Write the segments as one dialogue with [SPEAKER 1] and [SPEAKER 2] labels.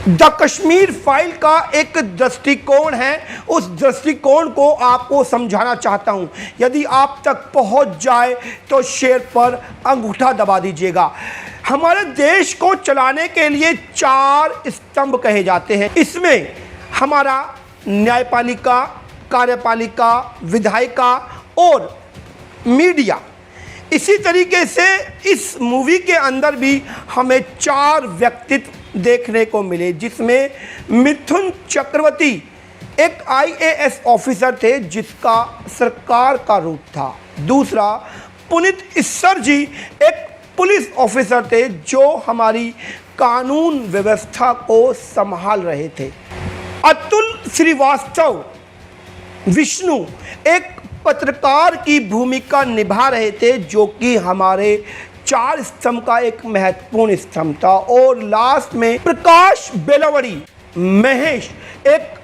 [SPEAKER 1] The Kashmir file का एक दृष्टिकोण है, उस दृष्टिकोण को आपको समझाना चाहता हूं। यदि आप तक पहुंच जाए तो शेयर पर अंगूठा दबा दीजिएगा। हमारे देश को चलाने के लिए 4 स्तंभ कहे जाते हैं। इसमें हमारा न्यायपालिका, कार्यपालिका, विधायिका और मीडिया। इसी तरीके से इस मूवी के अंदर भी हमें 4 व्यक्तित्व देखने को मिले, जिसमें मिथुन चक्रवर्ती एक IAS ऑफिसर थे जिसका सरकार का रूप था। दूसरा, पुनीत इस्सर जी एक पुलिस ऑफिसर थे जो हमारी कानून व्यवस्था को संभाल रहे थे। अतुल श्रीवास्तव विष्णु एक पत्रकार की भूमिका निभा रहे थे जो कि हमारे 4 स्तंभ का एक महत्वपूर्ण स्तंभ था। और लास्ट में प्रकाश बेलावड़ी महेश एक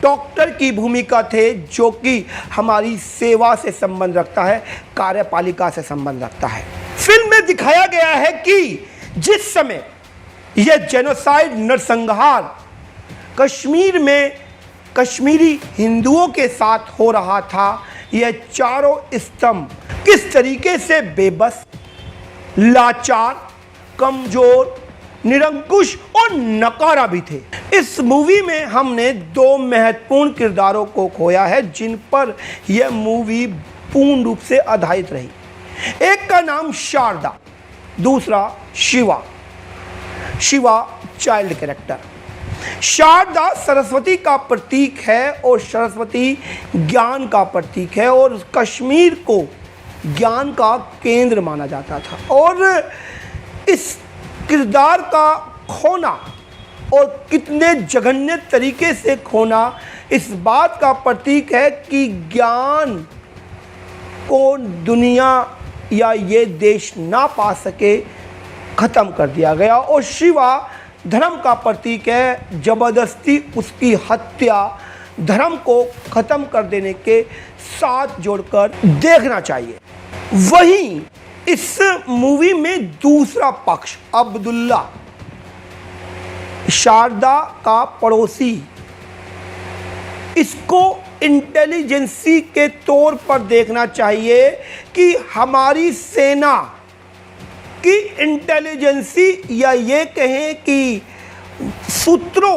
[SPEAKER 1] डॉक्टर की भूमिका थे जो कि हमारी सेवा से संबंध रखता है, कार्यपालिका से संबंध रखता है। फिल्म में दिखाया गया है कि जिस समय यह जेनोसाइड नरसंहार कश्मीर में कश्मीरी हिंदुओं के साथ हो रहा था, यह 4 स्तंभ किस तरीके से बेबस, लाचार, कमजोर, निरंकुश और नकारा भी थे। इस मूवी में हमने 2 महत्वपूर्ण किरदारों को खोया है जिन पर यह मूवी पूर्ण रूप से आधारित रही। एक का नाम शारदा, दूसरा शिवा। Shiva child character. शारदा सरस्वती का प्रतीक है और सरस्वती ज्ञान का प्रतीक है और कश्मीर को ज्ञान का केंद्र माना जाता था। और इस किरदार का खोना और कितने जघन्य तरीके से खोना इस बात का प्रतीक है कि ज्ञान को दुनिया या ये देश ना पा सके, ख़त्म कर दिया गया। और शिवा धर्म का प्रतीक है, ज़बरदस्ती उसकी हत्या धर्म को ख़त्म कर देने के साथ जोड़कर देखना चाहिए। वहीं इस मूवी में दूसरा पक्ष अब्दुल्ला, शारदा का पड़ोसी, इसको इंटेलिजेंसी के तौर पर देखना चाहिए कि हमारी सेना की इंटेलिजेंसी या ये कहें कि सूत्रों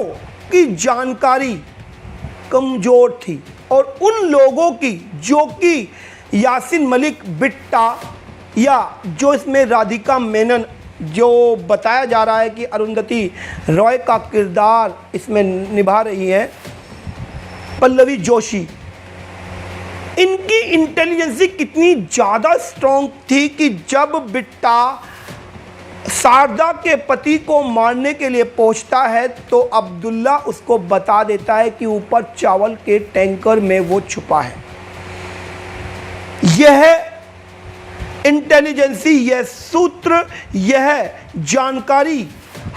[SPEAKER 1] की जानकारी कमज़ोर थी। और उन लोगों की जो कि यासिन मलिक बिट्टा या जो इसमें राधिका मेनन, जो बताया जा रहा है कि अरुंधति रॉय का किरदार इसमें निभा रही है, पल्लवी जोशी, इनकी इंटेलिजेंसी कितनी ज़्यादा स्ट्रॉन्ग थी कि जब बिट्टा शारदा के पति को मारने के लिए पहुंचता है तो अब्दुल्ला उसको बता देता है कि ऊपर चावल के टैंकर में वो छुपा है। यह इंटेलिजेंसी, यह सूत्र, यह जानकारी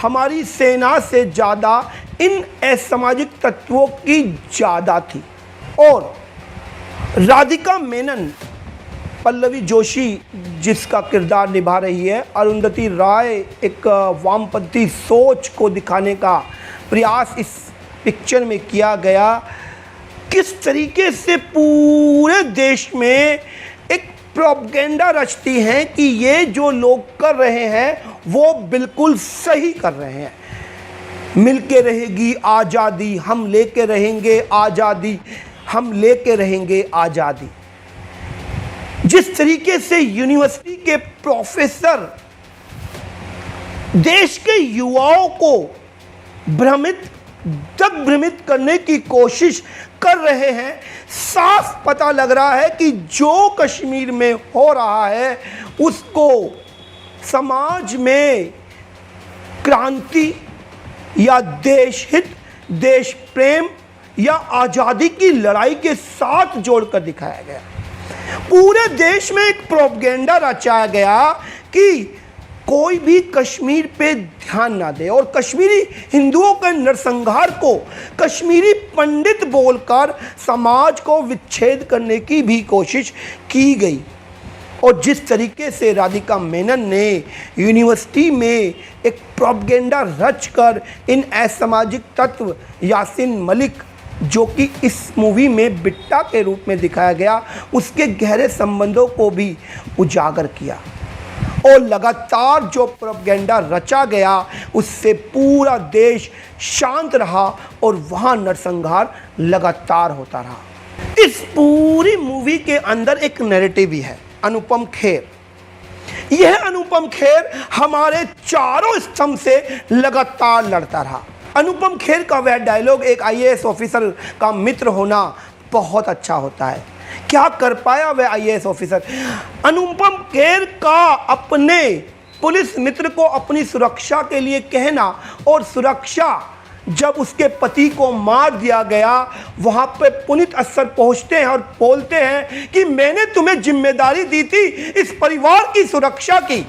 [SPEAKER 1] हमारी सेना से ज़्यादा इन असामाजिक तत्वों की ज़्यादा थी। और राधिका मेनन, पल्लवी जोशी जिसका किरदार निभा रही है, अरुंधति राय एक वामपंथी सोच को दिखाने का प्रयास इस पिक्चर में किया गया। किस तरीके से पूरे देश में एक प्रोपेगेंडा रचती हैं कि ये जो लोग कर रहे हैं वो बिल्कुल सही कर रहे हैं। मिलके रहेगी आज़ादी, हम लेके रहेंगे आज़ादी, हम लेके रहेंगे आज़ादी। जिस तरीके से यूनिवर्सिटी के प्रोफेसर देश के युवाओं को दिग्भ्रमित करने की कोशिश कर रहे हैं, साफ पता लग रहा है कि जो कश्मीर में हो रहा है उसको समाज में क्रांति या देश हित, देश प्रेम या आज़ादी की लड़ाई के साथ जोड़कर दिखाया गया। पूरे देश में एक प्रोपेगेंडा रचाया गया कि कोई भी कश्मीर पे ध्यान ना दे और कश्मीरी हिंदुओं के नरसंहार को कश्मीरी पंडित बोलकर समाज को विच्छेद करने की भी कोशिश की गई। और जिस तरीके से राधिका मेनन ने यूनिवर्सिटी में एक प्रोपेगेंडा रचकर इन असामाजिक तत्व यासीन मलिक, जो कि इस मूवी में बिट्टा के रूप में दिखाया गया, उसके गहरे संबंधों को भी उजागर किया। और लगातार जो प्रोपेगेंडा रचा गया उससे पूरा देश शांत रहा और वहाँ नरसंहार लगातार होता रहा। इस पूरी मूवी के अंदर एक नैरेटिव भी है, अनुपम खेर। यह अनुपम खेर हमारे चारों स्तंभ से लगातार लड़ता रहा। अनुपम खेर का वह डायलॉग, एक आईएएस ऑफिसर का मित्र होना बहुत अच्छा होता है। क्या कर पाया वह आईएएस ऑफिसर? अनुपम खेर का अपने पुलिस मित्र को अपनी सुरक्षा के लिए कहना, और सुरक्षा जब उसके पति को मार दिया गया, वहां पे पुनीत अफसर पहुंचते हैं और बोलते हैं कि मैंने तुम्हें जिम्मेदारी दी थी इस परिवार की सुरक्षा की।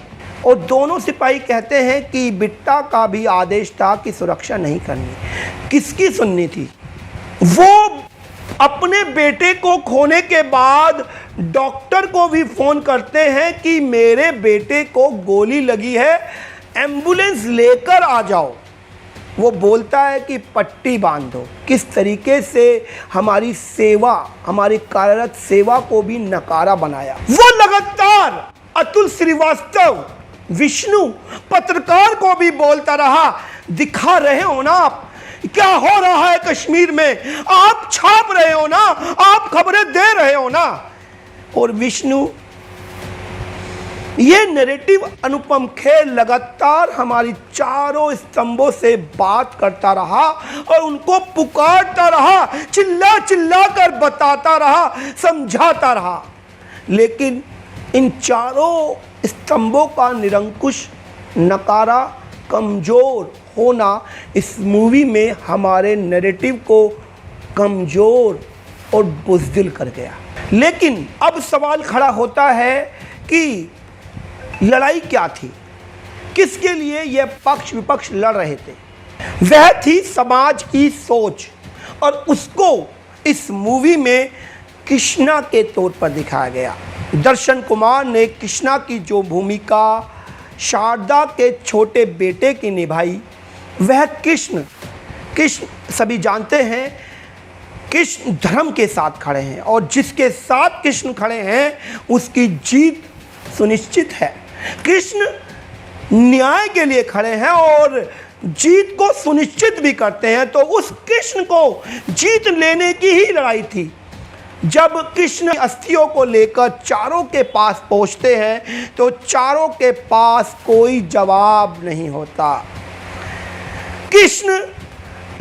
[SPEAKER 1] और दोनों सिपाही कहते हैं कि बिट्टा का भी आदेश था कि सुरक्षा नहीं करनी। किसकी सुननी थी? वो अपने बेटे को खोने के बाद डॉक्टर को भी फोन करते हैं कि मेरे बेटे को गोली लगी है, एम्बुलेंस लेकर आ जाओ। वो बोलता है कि पट्टी बांध दो। किस तरीके से हमारी सेवा, हमारी कार्यरत सेवा को भी नकारा बनाया। वो लगातार अतुल श्रीवास्तव, विष्णु पत्रकार को भी बोलता रहा, दिखा रहे हो ना आप क्या हो रहा है कश्मीर में, आप छाप रहे हो ना, आप खबरें दे रहे हो ना। और विष्णु, ये नैरेटिव अनुपम खेर लगातार हमारी चारों स्तंभों से बात करता रहा और उनको पुकारता रहा, चिल्ला चिल्ला कर बताता रहा, समझाता रहा। लेकिन इन चारों स्तंभों का निरंकुश, नकारा, कमज़ोर होना इस मूवी में हमारे नैरेटिव को कमज़ोर और बुज़दिल कर गया। लेकिन अब सवाल खड़ा होता है कि लड़ाई क्या थी, किसके लिए यह पक्ष विपक्ष लड़ रहे थे? वह थी समाज की सोच, और उसको इस मूवी में कृष्णा के तौर पर दिखाया गया। दर्शन कुमार ने कृष्णा की जो भूमिका शारदा के छोटे बेटे की निभाई, वह कृष्ण सभी जानते हैं, कृष्ण धर्म के साथ खड़े हैं, और जिसके साथ कृष्ण खड़े हैं उसकी जीत सुनिश्चित है। कृष्ण न्याय के लिए खड़े हैं और जीत को सुनिश्चित भी करते हैं। तो उस कृष्ण को जीत लेने की ही लड़ाई थी। जब कृष्ण अस्थियों को लेकर चारों के पास पहुंचते हैं तो चारों के पास कोई जवाब नहीं होता। कृष्ण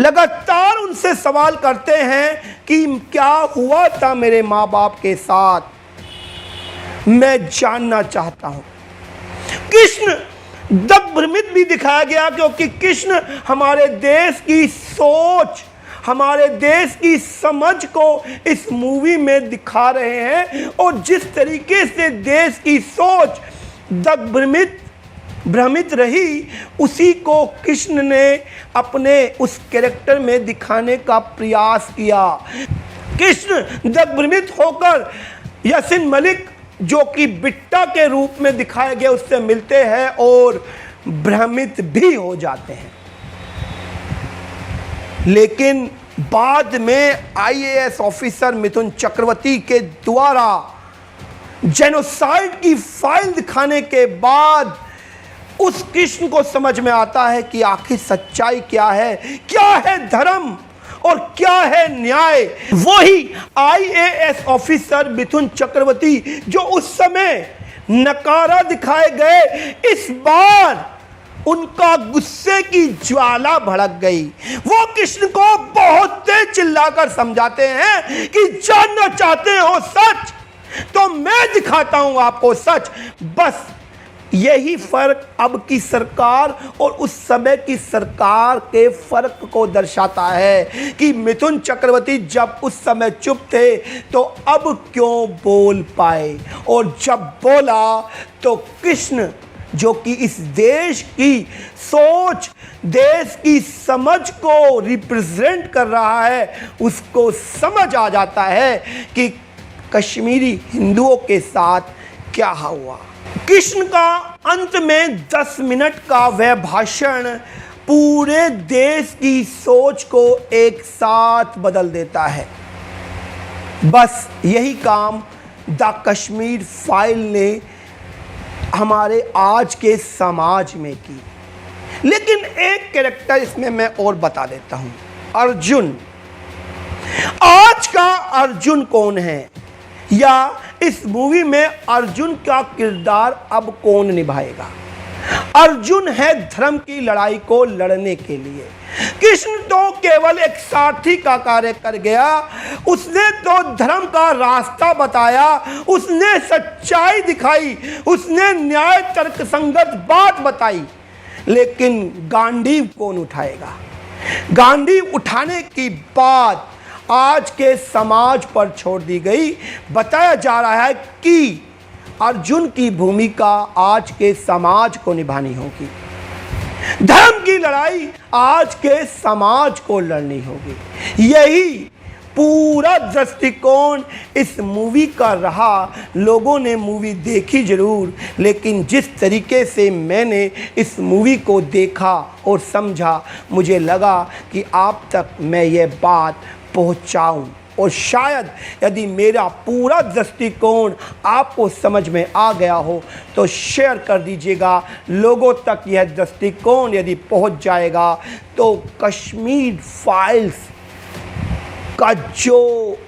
[SPEAKER 1] लगातार उनसे सवाल करते हैं कि क्या हुआ था मेरे माँ बाप के साथ, मैं जानना चाहता हूं। कृष्ण दिग्भ्रमित भी दिखाया गया, क्योंकि कृष्ण हमारे देश की सोच, हमारे देश की समझ को इस मूवी में दिखा रहे हैं। और जिस तरीके से देश की सोच भ्रमित रही, उसी को कृष्ण ने अपने उस कैरेक्टर में दिखाने का प्रयास किया। कृष्ण दिग्भ्रमित होकर यासीन मलिक, जो कि बिट्टा के रूप में दिखाए गए, उससे मिलते हैं और भ्रमित भी हो जाते हैं। लेकिन बाद में आईएएस ऑफिसर मिथुन चक्रवर्ती के द्वारा जेनोसाइड की फाइल दिखाने के बाद उस कृष्ण को समझ में आता है कि आखिर सच्चाई क्या है धर्म और क्या है न्याय। वही आईएएस ऑफिसर मिथुन चक्रवर्ती जो उस समय नकारा दिखाए गए, इस बार उनका गुस्से की ज्वाला भड़क गई। वो कृष्ण को बहुत तेज चिल्लाकर समझाते हैं कि जानना चाहते हो सच, तो मैं दिखाता हूं आपको सच। बस यही फर्क अब की सरकार और उस समय की सरकार के फर्क को दर्शाता है कि मिथुन चक्रवर्ती जब उस समय चुप थे तो अब क्यों बोल पाए, और जब बोला तो कृष्ण, जो कि इस देश की सोच, देश की समझ को रिप्रेजेंट कर रहा है, उसको समझ आ जाता है कि कश्मीरी हिंदुओं के साथ क्या हुआ। कृष्ण का अंत में 10 मिनट का वह भाषण पूरे देश की सोच को एक साथ बदल देता है। बस यही काम द कश्मीर फाइल ने हमारे आज के समाज में की। लेकिन एक कैरेक्टर इसमें मैं और बता देता हूं, अर्जुन। आज का अर्जुन कौन है, या इस मूवी में अर्जुन का किरदार अब कौन निभाएगा। अर्जुन है धर्म की लड़ाई को लड़ने के लिए। कृष्ण तो केवल एक सारथी का कार्य कर गया। उसने तो धर्म का रास्ता बताया, उसने सच्चाई दिखाई, उसने न्याय तर्क संगत बात बताई। लेकिन गांडीव कौन उठाएगा। गांडीव उठाने की बात आज के समाज पर छोड़ दी गई। बताया जा रहा है कि अर्जुन की भूमिका आज के समाज को निभानी होगी। धर्म की लड़ाई आज के समाज को लड़नी होगी। यही पूरा दृष्टिकोण इस मूवी का रहा। लोगों ने मूवी देखी जरूर, लेकिन जिस तरीके से मैंने इस मूवी को देखा और समझा, मुझे लगा कि आप तक मैं ये बात पहुंचाऊं। और शायद यदि मेरा पूरा दृष्टिकोण आपको समझ में आ गया हो तो शेयर कर दीजिएगा। लोगों तक यह दृष्टिकोण यदि पहुंच जाएगा तो कश्मीर फाइल्स का जो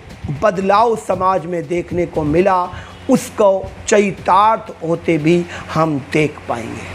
[SPEAKER 1] बदलाव समाज में देखने को मिला उसको चरितार्थ होते भी हम देख पाएंगे।